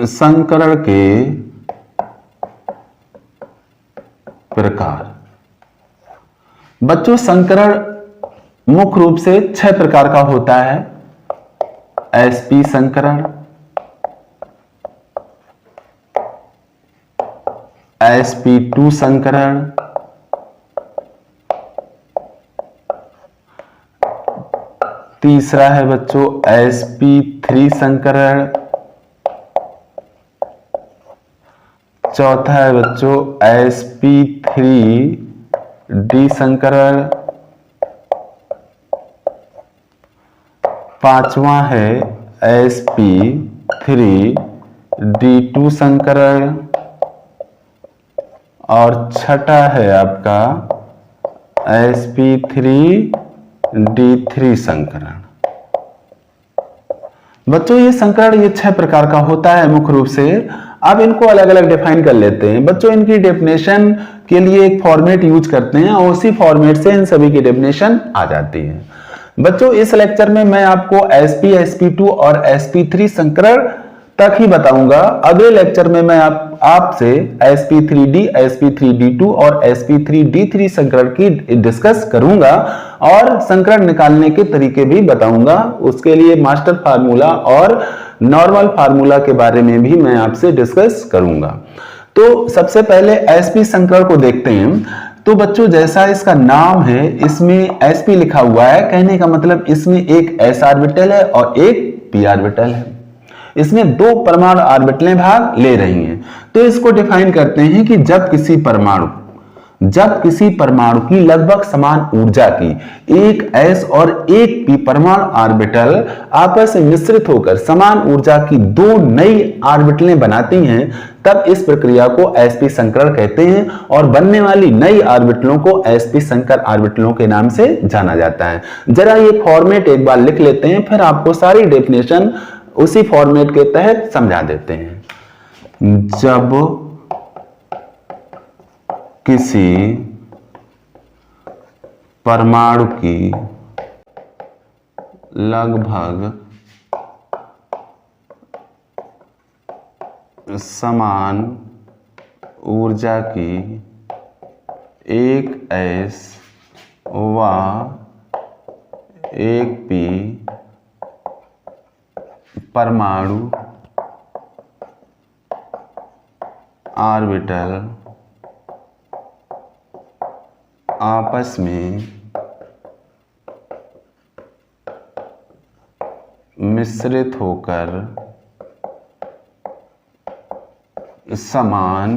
संकरण के प्रकार। बच्चों संकरण मुख्य रूप से 6 प्रकार का होता है। sp संकरण, sp2 संकरण, तीसरा है बच्चों sp3 संकरण, चौथा है बच्चों sp3d संकरण, पांचवा है sp3d2 संकरण और छठा है आपका sp3d3 संकरण। बच्चों ये संकरण ये 6 प्रकार का होता है मुख्य रूप से। अब इनको अलग अलग डिफाइन कर लेते हैं। बच्चों इनकी डेफिनेशन के लिए एक फॉर्मेट यूज करते हैं और उसी फॉर्मेट से इन सभी की डेफिनेशन आ जाती है। बच्चों इस लेक्चर में मैं आपको sp, sp2 और sp3 संकरण तक ही बताऊंगा। अगले लेक्चर में मैं आपसे sp3d, sp3d2 और sp3d3 संकरण की डिस्कस करूंगा और संकरण निकालने के तरीके भी बताऊंगा। उसके लिए मास्टर फार्मूला और नॉर्मल फार्मूला के बारे में भी मैं आपसे डिस्कस करूंगा। तो सबसे पहले sp संकरण को देखते हैं। तो बच्चों जैसा इसका नाम है, इसमें sp लिखा हुआ है, कहने का मतलब इसमें एक s ऑर्बिटल है और एक p ऑर्बिटल है। इसमें 2 परमाणु ऑर्बिटलें भाग ले रही हैं। तो इसको डिफाइन करते हैं कि जब किसी परमाणु की लगभग समान ऊर्जा की एक s और एक p परमाणु ऑर्बिटल आपस में मिश्रित होकर समान ऊर्जा की 2 नई ऑर्बिटलें बनाती हैं, तब इस प्रक्रिया को sp संकरण कहते हैं और बनने वाली नई ऑर्बिटलों को sp संकर ऑर्बिटलों के नाम से जाना जाता है। जरा ये फॉर्मेट एक बार लिख लेते हैं, फिर आपको सारी डेफिनेशन उसी फॉर्मेट के तहत समझा देते हैं। जब किसी परमाणु की लगभग समान ऊर्जा की एक s व एक p परमाणु ऑर्बिटल आपस में मिश्रित होकर समान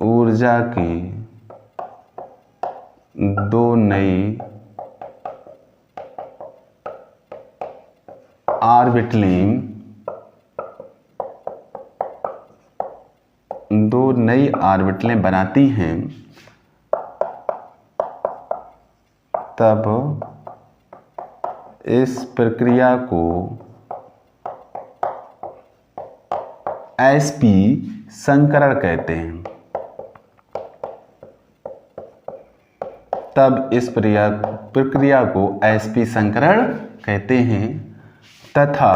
ऊर्जा की 2 नई ऑर्बिटलें बनाती हैं, तब इस प्रक्रिया को sp संकरण कहते हैं। तब इस प्रक्रिया को sp संकरण कहते हैं तथा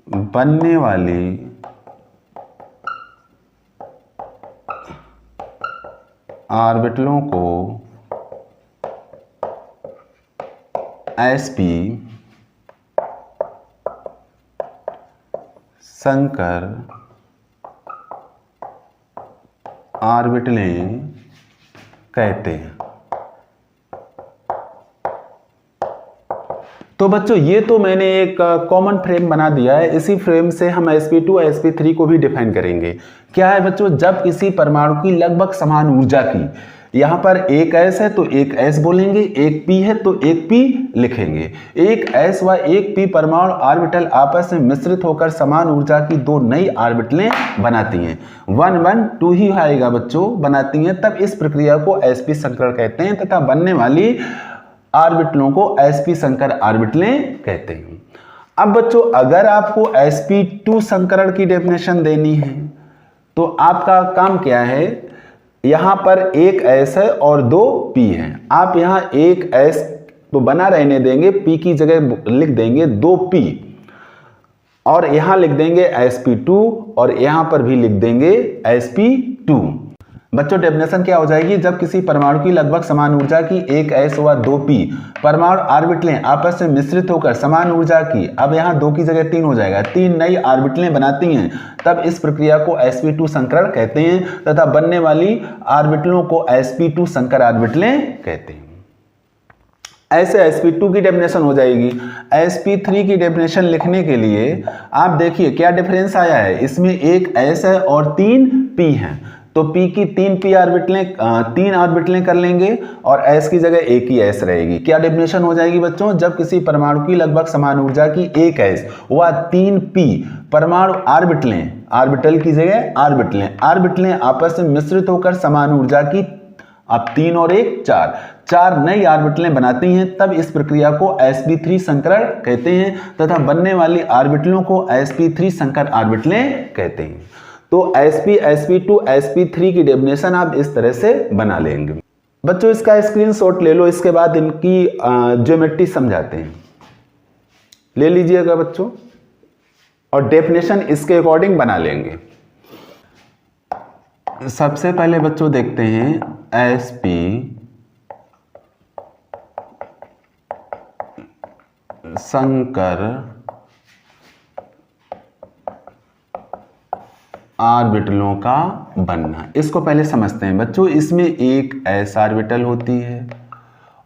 बनने वाली ऑर्बिटलों को sp संकर ऑर्बिटलें कहते हैं। तो बच्चों ये तो मैंने एक कॉमन फ्रेम बना दिया है। इसी फ्रेम से हम sp2 sp3 को भी डिफाइन करेंगे। क्या है बच्चों, जब किसी परमाणु की लगभग समान ऊर्जा की, यहां पर एक s है तो एक s बोलेंगे, एक p है तो एक p लिखेंगे। एक s व एक p परमाणु ऑर्बिटल आपस में मिश्रित होकर समान ऊर्जा की 2 नई ऑर्बिटलें बनाती हैं। 1 1 2 ही आएगा बच्चों, बनाती हैं। तब इस प्रक्रिया को sp संकरण कहते हैं तथा बनने वाली ऑर्बिटलों को sp संकर ऑर्बिटलें कहते हैं। अब बच्चों अगर आपको sp2 संकरण की डेफिनेशन देनी है तो आपका काम क्या है, यहां पर एक s है और 2 p है। आप यहां एक sp तो बना रहने देंगे, P की जगह लिख देंगे 2P और यहां लिख देंगे sp2 और यहां पर भी लिख देंगे sp2। बच्चों डेफिनेशन क्या हो जाएगी, जब किसी परमाणु की लगभग समान ऊर्जा की एक s व 2p परमाणु ऑर्बिटलें आपस में मिश्रित होकर समान ऊर्जा की, अब यहाँ 2 की जगह 3 हो जाएगा, 3 नई ऑर्बिटलें बनाती हैं, तब इस प्रक्रिया को sp2 संकरण कहते हैं तथा बनने वाली ऑर्बिटलों को sp2 संकर ऑर्बिटलें कहते हैं। ऐसे sp2 की डेफिनेशन हो जाएगी। sp3 की डेफिनेशन लिखने के लिए आप देखिए क्या डिफरेंस आया है, इसमें एक s है और 3 p हैं, तो p की 3 ऑर्बिटलें कर लेंगे और s की जगह एक ही s रहेगी। क्या डेफिनेशन हो जाएगी बच्चों, जब किसी परमाणु की लगभग समान ऊर्जा की एक s व 3p परमाणु ऑर्बिटल की जगह ऑर्बिटलें आपस में मिश्रित होकर समान ऊर्जा की, अब 3 और 1 4 नई ऑर्बिटलें बनाती हैं, तब इस प्रक्रिया को sp3 संकरण कहते हैं तथा बनने वाली ऑर्बिटलों को sp3 संकर ऑर्बिटलें कहते हैं। तो sp, sp2, sp3 की डेफिनेशन आप इस तरह से बना लेंगे। बच्चों इसका स्क्रीनशॉट ले लो, इसके बाद इनकी ज्योमेट्री समझाते हैं। ले लीजिएगा बच्चों और डेफिनेशन इसके अकॉर्डिंग बना लेंगे। सबसे पहले बच्चों देखते हैं sp संकर ऑर्बिटलों का बनना, इसको पहले समझते हैं बच्चों। इसमें एक s ऑर्बिटल होती है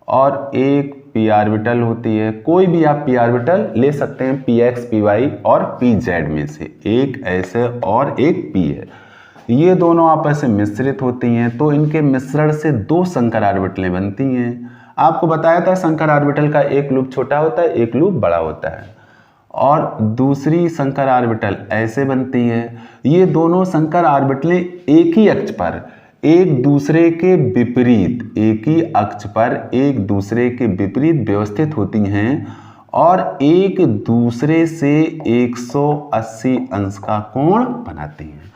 और एक p ऑर्बिटल होती है, कोई भी आप p ऑर्बिटल ले सकते हैं, px, py और pz में से एक s है और एक p है, ये दोनों आपस में मिश्रित होती हैं, तो इनके मिश्रण से 2 संकर ऑर्बिटलें बनती हैं। आपको बताया था संकर ऑर्बिटल का एक लूप छोटा होता है, एक लूप बड़ा होता है, और दूसरी संकर ऑर्बिटल ऐसे बनती है। ये दोनों संकर ऑर्बिटलें एक ही अक्ष पर एक दूसरे के विपरीत व्यवस्थित होती हैं और एक दूसरे से 180 अंश का कोण बनाती हैं।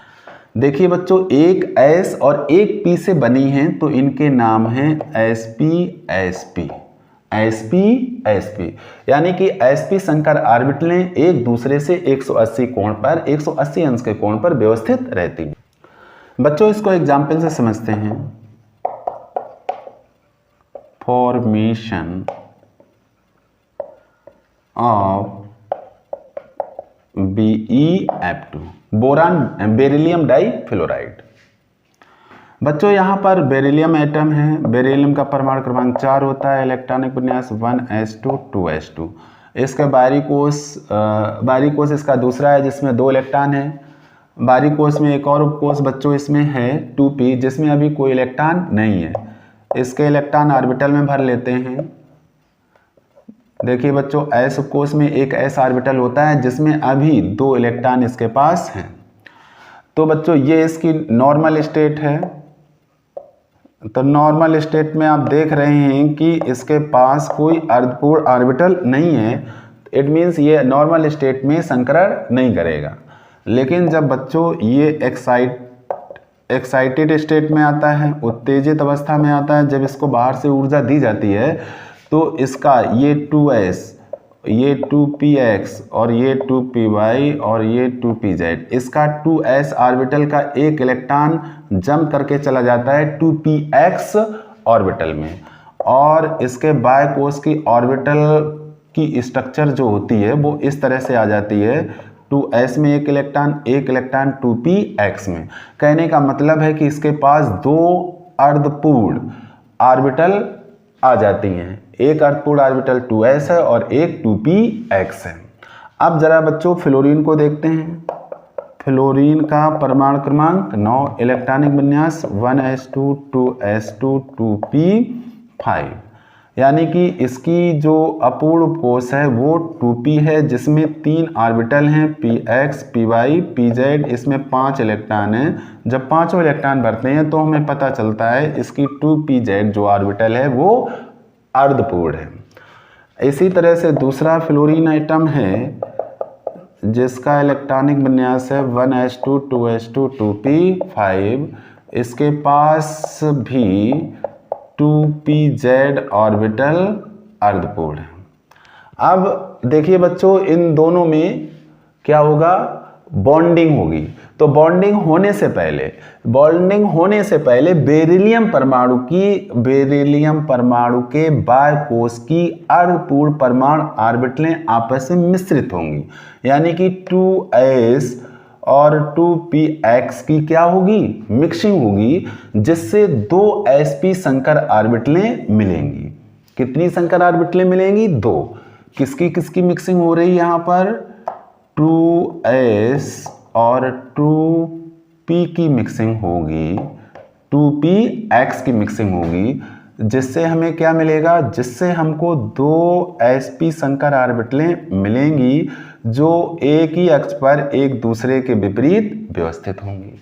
देखिए बच्चों, एक s और एक p से बनी हैं, तो इनके नाम हैं sp यानी कि sp संकर ऑर्बिटलें एक दूसरे से 180 अंश के कोण पर व्यवस्थित रहती हैं। बच्चों इसको एग्जाम्पल से समझते हैं। Formation of BeF2 boron beryllium difluoride. बच्चों यहाँ पर बेरिलियम एटम है, बेरिलियम का परमाणु क्रमांक 4 होता है, इलेक्ट्रॉनिक विन्यास 1s2 2s2। इसका बाहरी कोश इसका दूसरा है जिसमें 2 इलेक्ट्रॉन है। बाहरी कोश में एक और उपकोश बच्चों इसमें है 2p जिसमें अभी कोई इलेक्ट्रॉन नहीं है। इसके इलेक्ट्रॉन ऑर्बिटल में भर लेते हैं। देखिए बच्चों, s उपकोश में एक s ऑर्बिटल होता है जिसमें अभी 2 इलेक्ट्रॉन इसके पास हैं। तो बच्चों ये इसकी नॉर्मल स्टेट है। तो नॉर्मल स्टेट में आप देख रहे हैं कि इसके पास कोई अर्धपूर्ण ऑर्बिटल नहीं है, इट मीन्स ये नॉर्मल स्टेट में संकरण नहीं करेगा। लेकिन जब बच्चों ये एक्साइटेड स्टेट में आता है, उत्तेजित अवस्था में आता है, जब इसको बाहर से ऊर्जा दी जाती है, तो इसका ये 2s, ये 2px और ये 2py और ये 2pz, इसका 2s ऑर्बिटल का एक इलेक्ट्रॉन जंप करके चला जाता है 2px ऑर्बिटल में, और इसके बाय कोश की ऑर्बिटल की स्ट्रक्चर जो होती है वो इस तरह से आ जाती है, 2s में एक इलेक्ट्रॉन 2px में। कहने का मतलब है कि इसके पास 2 अर्धपूर्ण ऑर्बिटल आ जाती हैं, एक अर्धपूर्ण ऑर्बिटल 2s है और एक 2px है। अब जरा बच्चों फ्लोरीन को देखते हैं। फ्लोरीन का परमाणु क्रमांक 9, इलेक्ट्रॉनिक विन्यास 1s2 2s2 2p5, यानी कि इसकी जो अपूर्ण उपकोश है वो 2p है जिसमें 3 ऑर्बिटल हैं, px, py, pz, इसमें 5 इलेक्ट्रॉन हैं। जब 5 इलेक्ट्रॉन भरते हैं तो हमें पता चलता है इसकी 2pz जो ऑर्बिटल है वो अर्धपूर्ण है। इसी तरह से दूसरा फ्लोरीन आइटम है जिसका इलेक्ट्रॉनिक विन्यास है 1s2 2s2 2p5, इसके पास भी 2pz ऑर्बिटल अर्धपूर्ण है। अब देखिए बच्चों, इन दोनों में क्या होगा, बॉन्डिंग होगी। तो बॉन्डिंग होने से पहले बेरिलियम परमाणु के बाह्य कोश की अर्धपूर्ण परमाणु ऑर्बिटलें आपस में मिश्रित होंगी, यानी कि 2s और 2px की क्या होगी, मिक्सिंग होगी, जिससे 2 sp संकर ऑर्बिटलें मिलेंगी। कितनी संकर ऑर्बिटलें मिलेंगी, 2। किसकी किसकी मिक्सिंग हो रही है यहाँ पर, 2s और 2p की मिक्सिंग होगी, 2px की मिक्सिंग होगी, जिससे हमें क्या मिलेगा, जिससे हमको 2 sp संकर ऑर्बिटलें मिलेंगी जो एक ही अक्ष पर एक दूसरे के विपरीत व्यवस्थित होंगी।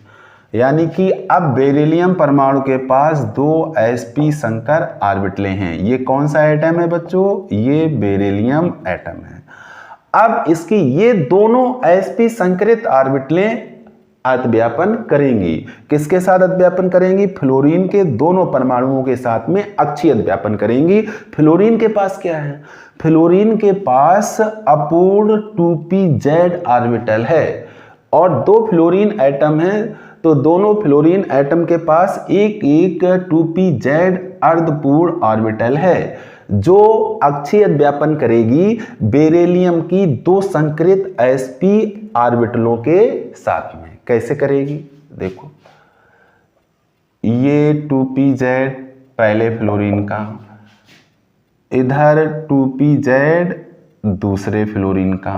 यानी कि अब बेरिलियम परमाणु के पास 2 sp संकर ऑर्बिटलें हैं। ये कौन सा एटम है बच्चों, ये बेरिलियम एटम है। अब इसकी ये दोनों sp संकरित ऑर्बिटलें अतिव्यापन करेंगी। किसके साथ अतिव्यापन करेंगी, फ्लोरीन के दोनों परमाणुओं के साथ में अक्षीय अतिव्यापन करेंगी। फ्लोरीन के पास क्या है, फ्लोरीन के पास अपूर्ण 2pz ऑर्बिटल है और 2 फ्लोरीन एटम है, तो दोनों फ्लोरीन एटम के पास एक एक 2pz अर्धपूर्ण ऑर्बिटल है जो अक्षीय अतिव्यापन करेगी बेरिलियम की 2 संकरित sp ऑर्बिटलों के साथ में। कैसे करेगी, देखो, ये 2pz पहले फ्लोरीन का, इधर 2pz दूसरे फ्लोरीन का।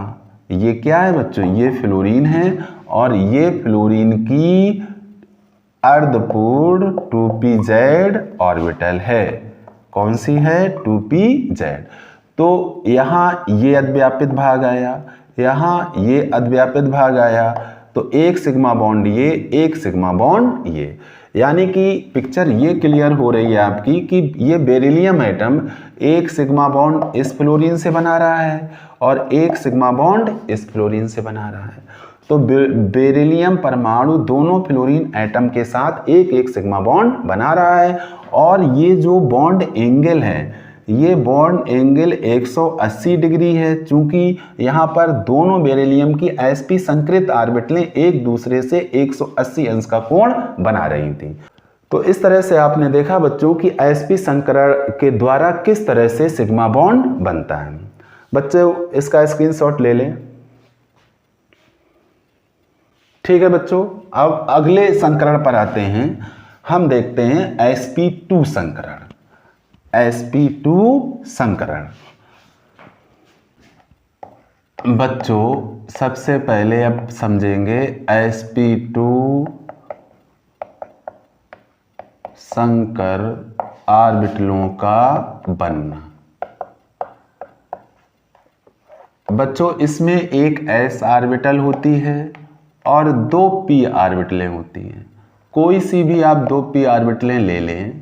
ये क्या है बच्चों, ये फ्लोरीन है और ये फ्लोरीन की अर्धपूर्ण 2pz ऑर्बिटल है। कौन सी है, 2pz। तो यहाँ ये अद्व्यापित भाग आया, यहाँ ये अद्व्यापित भाग आया, तो एक सिग्मा बॉन्ड ये, एक सिग्मा बॉन्ड ये। यानी कि पिक्चर ये क्लियर हो रही है आपकी कि ये बेरिलियम एटम एक सिग्मा बॉन्ड इस फ्लोरीन से बना रहा है और एक सिग्मा बॉन्ड इस फ्लोरीन से बना रहा है। तो बेरिलियम परमाणु दोनों फ्लोरीन एटम के साथ एक एक सिग्मा बॉन्ड बना रहा है और ये जो बॉन्ड एंगल है, ये बॉन्ड एंगल 180 डिग्री है, चूंकि यहाँ पर दोनों बेरिलियम की sp संकरित ऑर्बिटलें एक दूसरे से 180 अंश का कोण बना रही थी। तो इस तरह से आपने देखा बच्चों कि sp संकरण के द्वारा किस तरह से सिग्मा बॉन्ड बनता है। बच्चों इसका स्क्रीनशॉट ले लें। ठीक है बच्चों, अब अगले संकरण पर आते हैं। हम देखते हैं sp2 संकरण। sp2 संकरण बच्चों सबसे पहले अब समझेंगे sp2 संकर ऑर्बिटलों का बनना। बच्चों इसमें एक s ऑर्बिटल होती है और 2 p ऑर्बिटलें होती हैं। कोई सी भी आप 2 p ऑर्बिटलें ले लें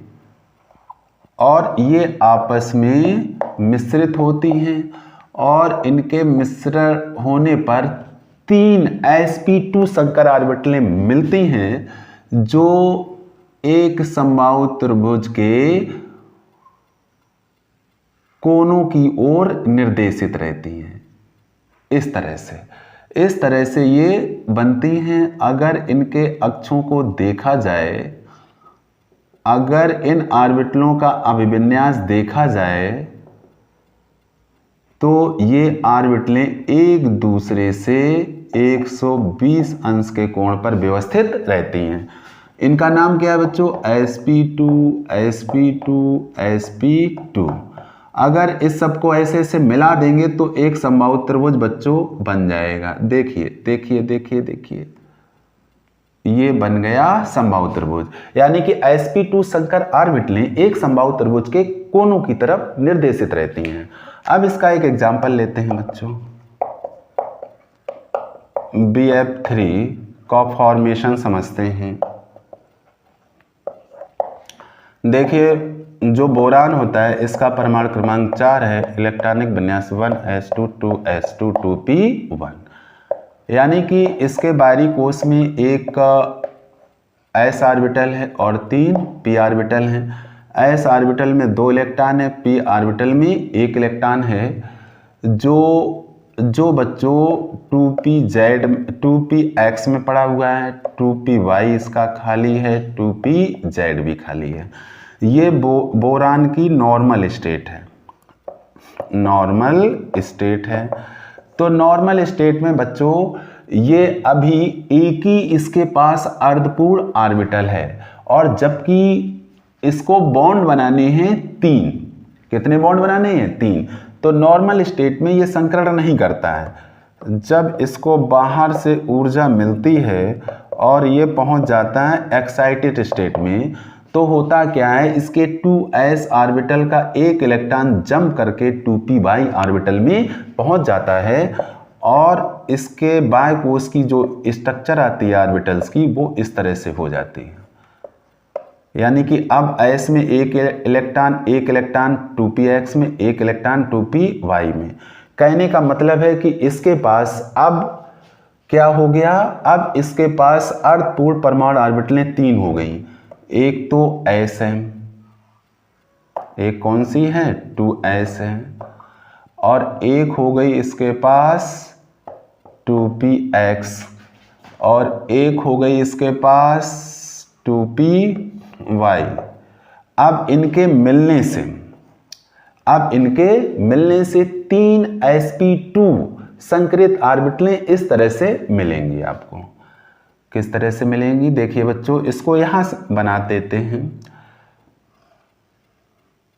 और ये आपस में मिश्रित होती हैं और इनके मिश्रण होने पर 3 sp2 संकर ऑर्बिटलें मिलती हैं जो एक समबाहु त्रिभुज के कोनों की ओर निर्देशित रहती हैं। इस तरह से ये बनती हैं। अगर इनके अक्षों को देखा जाए, अगर इन ऑर्बिटलों का अभिविन्यास देखा जाए तो ये ऑर्बिटलें एक दूसरे से 120 अंश के कोण पर व्यवस्थित रहती हैं। इनका नाम क्या है बच्चों, sp2 sp2 sp2। अगर इस सबको ऐसे ऐसे मिला देंगे तो एक समबाहु त्रिभुज बच्चों बन जाएगा। देखिए देखिए देखिए देखिए, ये बन गया समबाहु त्रिभुज। यानी कि sp2 संकर ऑर्बिटलें एक समबाहु त्रिभुज के कोनों की तरफ निर्देशित रहती हैं। अब इसका एक एग्जांपल लेते हैं बच्चों। bf3 का फॉर्मेशन समझते हैं। देखिए जो बोरान होता है इसका परमाणु क्रमांक 4 है, इलेक्ट्रॉनिक विन्यास 1s2 2s2 2p1। यानी कि इसके बाहरी कोश में एक s ऑर्बिटल है और 3 p ऑर्बिटल हैं। एस ऑर्बिटल में 2 इलेक्ट्रॉन है, पी ऑर्बिटल में 1 इलेक्ट्रॉन है। जो बच्चों 2px में पड़ा हुआ है, 2py इसका खाली है, 2pz भी खाली है। ये बोरान की नॉर्मल स्टेट है, नॉर्मल स्टेट है। तो नॉर्मल स्टेट में बच्चों ये अभी एक ही इसके पास अर्धपूर्ण ऑर्बिटल है, और जबकि इसको बॉन्ड बनाने हैं 3। कितने बॉन्ड बनाने हैं? 3। तो नॉर्मल स्टेट में ये संकरण नहीं करता है। जब इसको बाहर से ऊर्जा मिलती है और ये पहुंच जाता है एक्साइटेड स्टेट में, तो होता क्या है, इसके 2s ऑर्बिटल का एक इलेक्ट्रॉन जंप करके 2py ऑर्बिटल में पहुंच जाता है, और इसके बाय कोश की जो स्ट्रक्चर आती है ऑर्बिटल्स की, वो इस तरह से हो जाती है। यानी कि अब s में एक इलेक्ट्रॉन 2px में, एक इलेक्ट्रॉन 2py में। कहने का मतलब है कि इसके पास अब क्या हो गया, अब इसके पास अर्धपूर्ण परमाणु ऑर्बिटलें 3 हो गई। एक तो s है, एक कौन सी है? 2s है, और एक हो गई इसके पास 2px, और एक हो गई इसके पास 2py। अब इनके मिलने से 3 sp2 संकरित ऑर्बिटलें इस तरह से मिलेंगी आपको। किस तरह से मिलेंगी? देखिए बच्चों, इसको यहां बना देते हैं।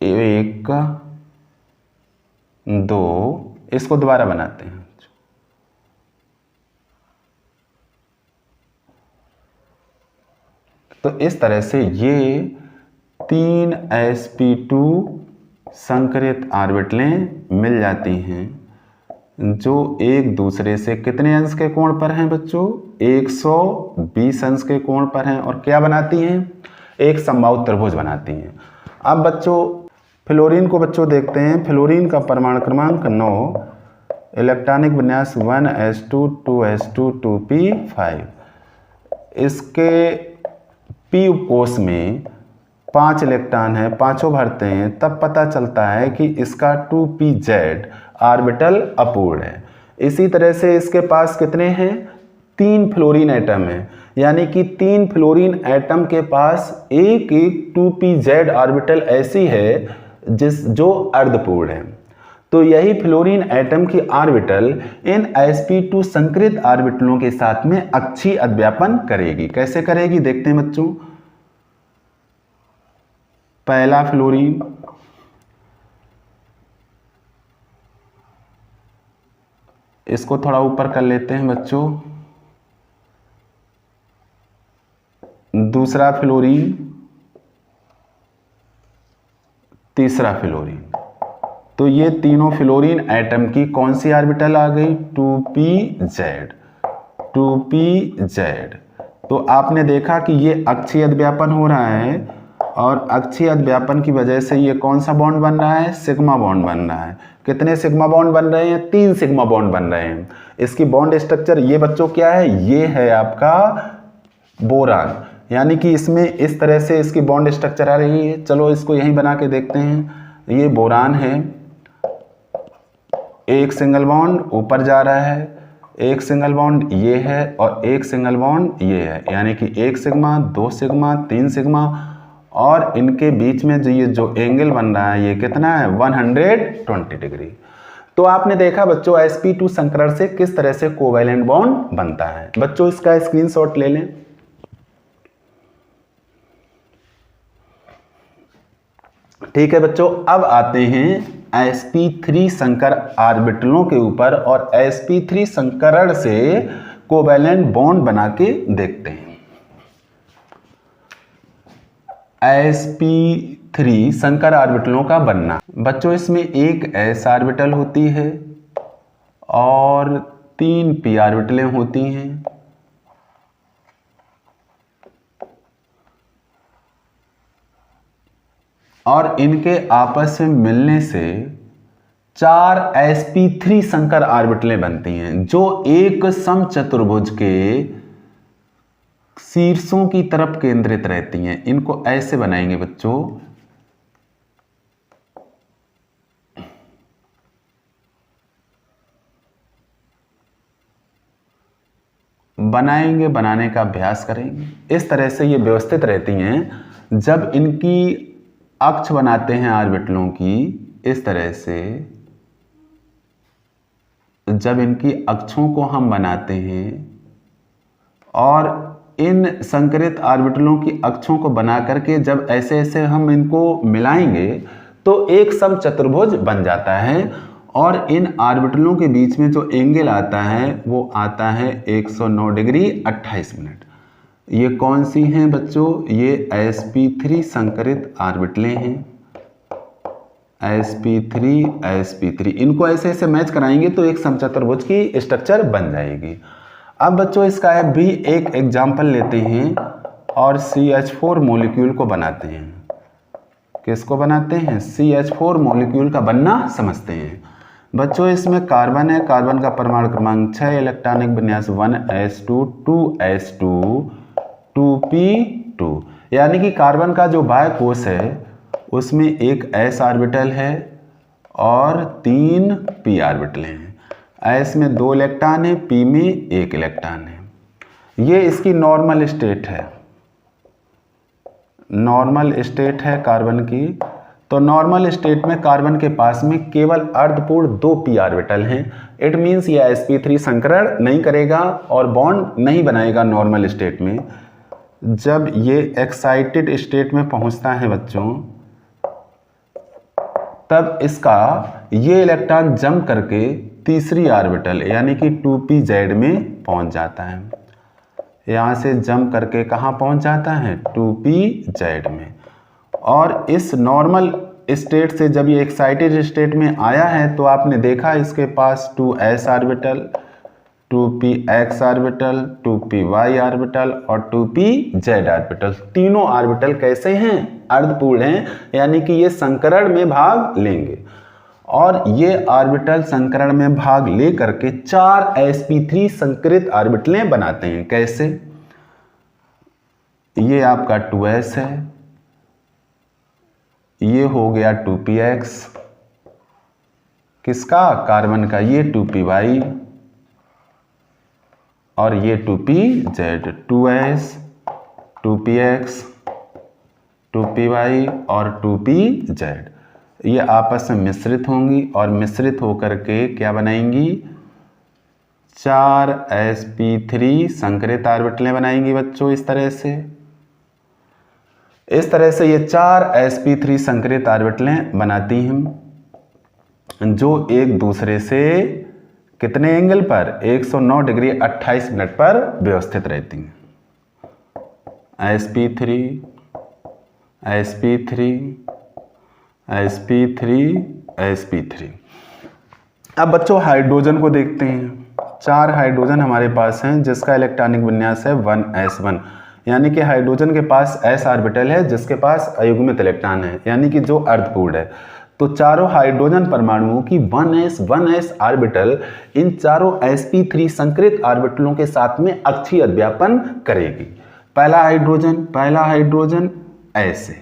1 2, इसको दोबारा बनाते हैं। तो इस तरह से ये 3 sp2 संकरित ऑर्बिटलें मिल जाती हैं, जो एक दूसरे से कितने अंश के कोण पर हैं बच्चों? 120 अंश के कोण पर हैं, और क्या बनाती हैं? एक समबाहु त्रिभुज बनाती हैं। अब बच्चों फ्लोरीन को बच्चों देखते हैं। फ्लोरीन का परमाणु क्रमांक 9, इलेक्ट्रॉनिक विन्यास 1s2 2s2 2p5। इसके p उपकोष में 5 इलेक्ट्रॉन है, पांचों भरते हैं, तब पता चलता है कि इसका 2pz ऑर्बिटल अपूर्ण है। इसी तरह से इसके पास कितने हैं? 3 फ्लोरीन एटम है, यानी कि 3 फ्लोरीन एटम के पास एक 2pz ऑर्बिटल ऐसी है जो अर्धपूर्ण है। तो यही फ्लोरीन एटम की ऑर्बिटल इन sp2 संकरित ऑर्बिटलों के साथ में अक्षीय अध्यापन करेगी। कैसे करेगी देखते हैं बच्चों। पहला फ्लोरीन, इसको थोड़ा ऊपर कर लेते हैं बच्चों। दूसरा फ्लोरीन, तीसरा फ्लोरीन। तो ये तीनों फ्लोरीन एटम की कौन सी ऑर्बिटल आ गई? 2pz। तो आपने देखा कि ये अक्षीय अध्यापन हो रहा है, और अक्षीय अध्यापन की वजह से ये कौन सा बॉन्ड बन रहा है? सिग्मा बॉन्ड बन रहा है। कितने सिग्मा बॉन्ड बन रहे हैं? 3 सिग्मा बॉन्ड बन रहे हैं। इसकी बॉन्ड स्ट्रक्चर ये बच्चों क्या है? ये है आपका बोरान, यानी कि इसमें इस तरह से इसकी बॉन्ड स्ट्रक्चर आ रही है। चलो इसको यहीं बना के देखते हैं। ये बोरान है, एक सिंगल बॉन्ड ऊपर जा रहा है, एक सिंगल बॉन्ड ये है, और एक सिंगल बॉन्ड ये है, यानी कि 1 सिग्मा 2 सिग्मा 3 सिग्मा, और इनके बीच में जो एंगल बन रहा है ये कितना है? 120 डिग्री। तो आपने देखा बच्चों sp2 संकरण से किस तरह से कोवैलेंट बॉन्ड बनता है। बच्चों इसका स्क्रीनशॉट ले लें। ठीक है बच्चों, अब आते हैं sp3 संकर ऑर्बिटलों के ऊपर, और sp3 संकरण से कोवैलेंट बॉन्ड बना के देखते हैं। sp3 संकर ऑर्बिटलों का बनना। बच्चों इसमें एक s ऑर्बिटल होती है और 3 p ऑर्बिटलें होती हैं। और इनके आपस में मिलने से 4 sp3 संकर ऑर्बिटलें बनती हैं, जो एक समचतुर्भुज के शीर्षों की तरफ केंद्रित रहती हैं। इनको ऐसे बनाएंगे बच्चों, बनाएंगे, बनाने का अभ्यास करेंगे। इस तरह से ये व्यवस्थित रहती हैं। जब इनकी अक्ष बनाते हैं ऑर्बिटलों की, इस तरह से जब इनकी अक्षों को हम बनाते हैं और इन संकरित ऑर्बिटलों की अक्षों को बना करके जब ऐसे ऐसे हम इनको मिलाएंगे तो एक समचतुर्भुज बन जाता है। और इन ऑर्बिटलों के बीच में जो एंगल आता है वो आता है 109 डिग्री 28 मिनट। ये कौन सी हैं बच्चों? ये sp3 संकरित ऑर्बिटलें हैं। sp3 इनको ऐसे ऐसे मैच कराएंगे तो एक समचतुर्भुज की स्ट्रक्चर बन जाएगी। अब बच्चों इसका भी एक एग्जाम्पल लेते हैं और CH4 मॉलिक्यूल को बनाते हैं। किसको बनाते हैं? CH4 मॉलिक्यूल का बनना समझते हैं। बच्चों इसमें कार्बन है, कार्बन का परमाणु क्रमांक 6, इलेक्ट्रॉनिक विन्यास 1s2 2s2 2p2, यानी कि कार्बन का जो बाह्य कोश है उसमें एक s ऑर्बिटल है और 3 p ऑर्बिटल हैं। s में 2 इलेक्ट्रॉन है, p में 1 इलेक्ट्रॉन है। ये इसकी नॉर्मल स्टेट है, नॉर्मल स्टेट है कार्बन की। तो नॉर्मल स्टेट में कार्बन के पास में केवल अर्धपूर्ण 2 p ऑर्बिटल हैं। इट मीन्स ये sp3 संकरण नहीं करेगा और बॉन्ड नहीं बनाएगा नॉर्मल स्टेट में। जब ये एक्साइटेड स्टेट में पहुंचता है बच्चों, तब इसका ये इलेक्ट्रॉन जंप करके तीसरी ऑर्बिटल यानी कि 2pz में पहुंच जाता है। यहाँ से जंप करके कहाँ पहुंच जाता है? 2pz में। और इस नॉर्मल स्टेट से जब ये एक्साइटेड स्टेट में आया है तो आपने देखा इसके पास 2s orbital, 2px orbital, 2py orbital और 2pz ऑर्बिटल। तीनों ऑर्बिटल कैसे हैं? अर्धपूर्ण हैं, यानी कि ये संकरण में भाग लेंगे। और ये ऑर्बिटल संकरण में भाग ले करके 4 sp3 संकरित ऑर्बिटलें बनाते हैं। कैसे? ये आपका 2s है, ये हो गया 2px, किसका? कार्बन का। ये 2py और ये 2pz, 2s 2px 2py और 2pz ये आपस में मिश्रित होंगी और मिश्रित होकर के क्या बनाएंगी? 4 sp3 संकरित ऑर्बिटलें बनाएंगी बच्चों। इस तरह से ये 4 sp3 संकरित ऑर्बिटलें बनाती हैं, जो एक दूसरे से कितने एंगल पर? 109 डिग्री 28 मिनट पर व्यवस्थित रहती हैं। sp3 sp3 sp3 sp3। अब बच्चों हाइड्रोजन को देखते हैं। 4 हाइड्रोजन हमारे पास हैं जिसका इलेक्ट्रॉनिक विन्यास है 1s1, यानी कि हाइड्रोजन के पास s ऑर्बिटल है जिसके पास अयुग्मित इलेक्ट्रॉन है, यानी कि जो अर्धपूर्ण है। तो चारों हाइड्रोजन परमाणुओं की 1s ऑर्बिटल इन चारों sp3 संकरित ऑर्बिटलों के साथ में अक्षीय अध्यापन करेगी। पहला हाइड्रोजन ऐसे,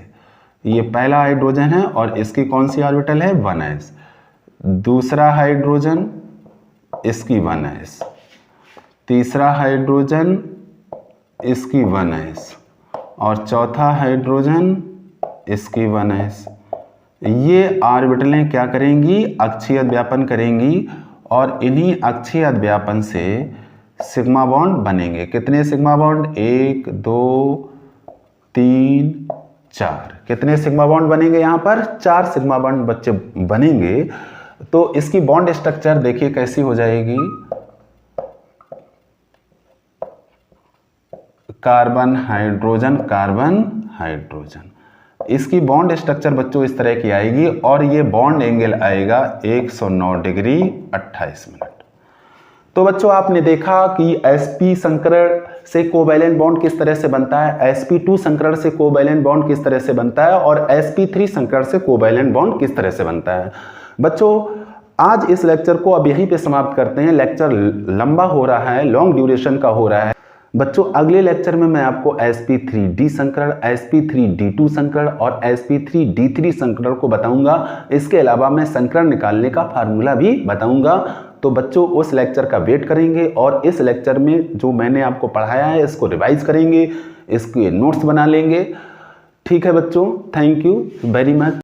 ये पहला हाइड्रोजन है और इसकी कौन सी ऑर्बिटल है? 1s। दूसरा हाइड्रोजन, इसकी 1s। तीसरा हाइड्रोजन, इसकी 1s। और चौथा हाइड्रोजन, इसकी 1s। ये ऑर्बिटलें क्या करेंगी? अक्षीय अध्यापन करेंगी और इन्हीं अक्षीय अध्यापन से सिग्मा बॉन्ड बनेंगे। कितने सिग्मा बॉन्ड? 1 2 3 4। कितने सिग्मा बॉन्ड बनेंगे? यहाँ पर 4 सिग्मा बॉन्ड बच्चे बनेंगे। तो इसकी बॉन्ड स्ट्रक्चर देखिए कैसी हो जाएगी। Carbon hydrogen, carbon hydrogen. इसकी बॉन्ड स्ट्रक्चर बच्चों इस तरह की आएगी और ये बॉन्ड एंगल आएगा 109 डिग्री 28 मिनट। तो बच्चों आपने देखा कि sp संकरण से कोवैलेंट बॉन्ड किस तरह से बनता है, sp2 संकरण से कोवैलेंट बॉन्ड किस तरह से बनता है और sp3 संकरण से कोवैलेंट बॉन्ड किस तरह से बनता है। बच्चों आज इस लेक्चर को अब यहीं पे समाप्त करते हैं। लेक्चर लंबा हो रहा है, लॉन्ग ड्यूरेशन का हो रहा है। बच्चों अगले लेक्चर में मैं आपको sp3d संकरण, sp3d2 संकरण और sp3d3 संकरण को बताऊंगा। इसके अलावा मैं संकरण निकालने का फार्मूला भी बताऊंगा। तो बच्चों उस लेक्चर का वेट करेंगे और इस लेक्चर में जो मैंने आपको पढ़ाया है इसको रिवाइज करेंगे, इसके नोट्स बना लेंगे। ठीक है बच्चों, थैंक यू वेरी मच।